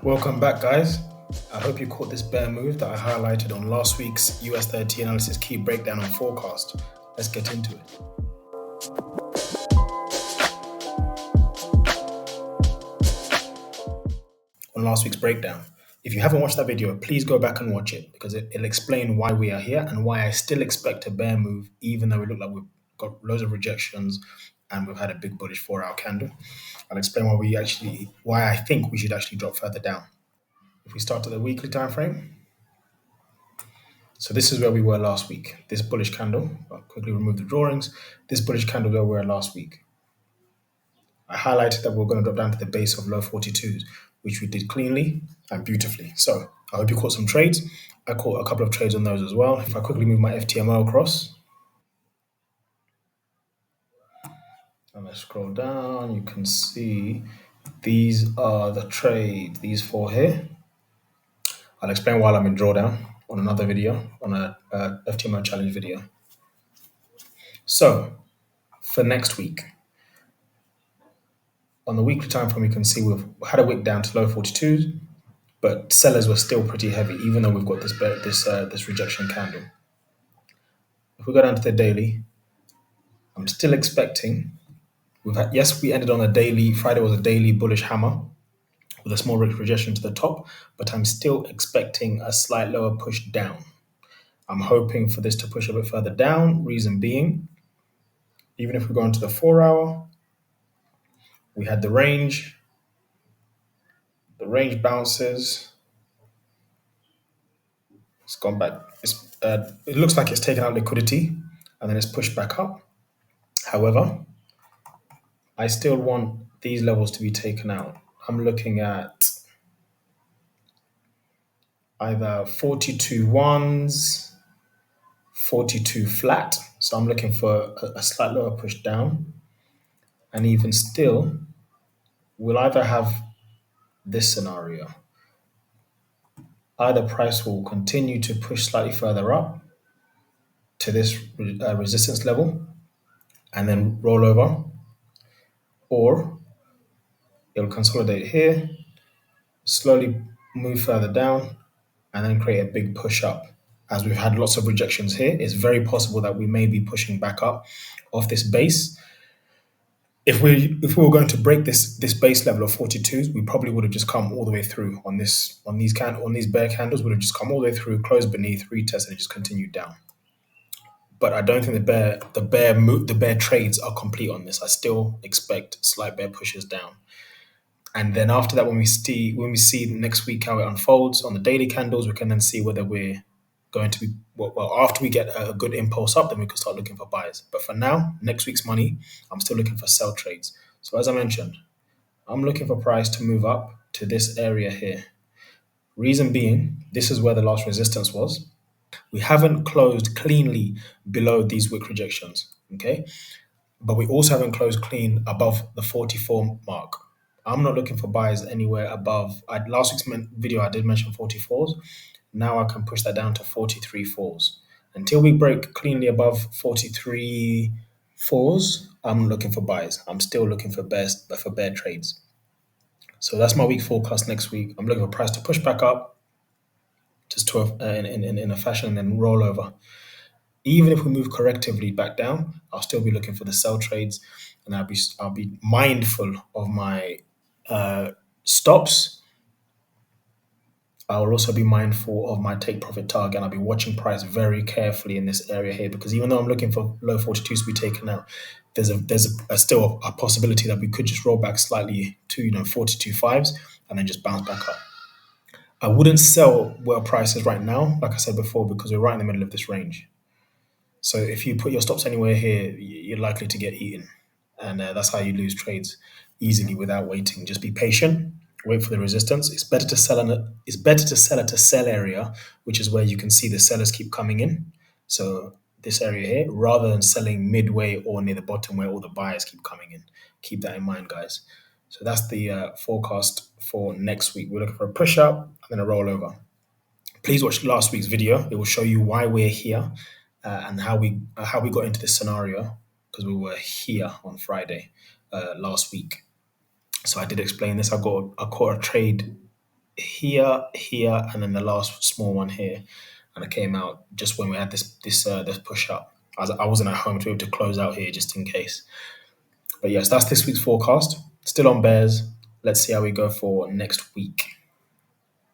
Welcome back, guys. I hope you caught this bear move that I highlighted on last week's US30 analysis key breakdown and forecast. Let's get into it. On last week's breakdown, if you haven't watched that video, please go back and watch it because it'll explain why we are here and why I still expect a bear move, even though we look like we've got loads of rejections and we've had a big bullish 4-hour candle. I'll explain why I think we should actually drop further down. If we start at the weekly time frame, so this is where we were last week. This bullish candle, I'll quickly remove the drawings. This bullish candle where we were last week. I highlighted that we're going to drop down to the base of low 42s, which we did cleanly and beautifully. So I hope you caught some trades. I caught a couple of trades on those as well. If I quickly move my FTMO across, and I scroll down, you can see these are the trades, these four here. I'll explain while I'm in drawdown on another video, on a FTMO challenge video. So for next week, on the weekly time frame, you can see we've had a wick down to low 42s, but sellers were still pretty heavy, even though we've got this rejection candle. If we go down to the daily, I'm still expecting. We ended on a daily. Friday was a daily bullish hammer with a small rejection to the top, but I'm still expecting a slight lower push down. I'm hoping for this to push a bit further down. Reason being, even if we go into the 4-hour, we had the range. The range bounces. It's gone back. It looks like it's taken out liquidity and then it's pushed back up. However, I still want these levels to be taken out. I'm looking at either 42 ones, 42 flat. So I'm looking for a slight lower push down. And even still, we'll either have this scenario. Either price will continue to push slightly further up to this resistance level and then roll over, or it'll consolidate here, slowly move further down, and then create a big push up. As we've had lots of rejections here, it's very possible that we may be pushing back up off this base. If we were going to break this base level of 42s, we probably would have just come all the way through on these bear candles. Would have just come all the way through, closed beneath, retested, and just continued down. But I don't think the bear trades are complete on this. I still expect slight bear pushes down. And then after that, when we see next week how it unfolds on the daily candles, we can then see whether we're going to be after we get a good impulse up, then we can start looking for buys. But for now, next week's money, I'm still looking for sell trades. So as I mentioned, I'm looking for price to move up to this area here. Reason being, this is where the last resistance was. We haven't closed cleanly below these wick rejections, okay? But we also haven't closed clean above the 44 mark. I'm not looking for buys anywhere above. Last week's video, I did mention 44s. Now I can push that down to 43 fours. Until we break cleanly above 43 fours, I'm looking for buys. I'm still looking for bear trades. So that's my week forecast next week. I'm looking for price to push back up, just to in a fashion, and then roll over. Even if we move correctively back down, I'll still be looking for the sell trades, and I'll be mindful of my stops. I will also be mindful of my take profit target, and I'll be watching price very carefully in this area here, because even though I'm looking for low 42s to be taken out, there's still a possibility that we could just roll back slightly to 42 fives and then just bounce back up. I wouldn't sell where price is right now, like I said before, because we're right in the middle of this range. So if you put your stops anywhere here, you're likely to get eaten. And that's how you lose trades easily without waiting. Just be patient, wait for the resistance. It's better to sell at a sell area, which is where you can see the sellers keep coming in. So this area here, rather than selling midway or near the bottom where all the buyers keep coming in. Keep that in mind, guys. So that's the forecast for next week. We're looking for a push up and then a rollover. Please watch last week's video. It will show you why we're here and how we got into this scenario, because we were here on Friday last week. So I did explain this. I caught a trade here, here, and then the last small one here, and it came out just when we had this push up. I wasn't at home to be able to close out here just in case. But yes, that's this week's forecast. Still on bears. Let's see how we go for next week.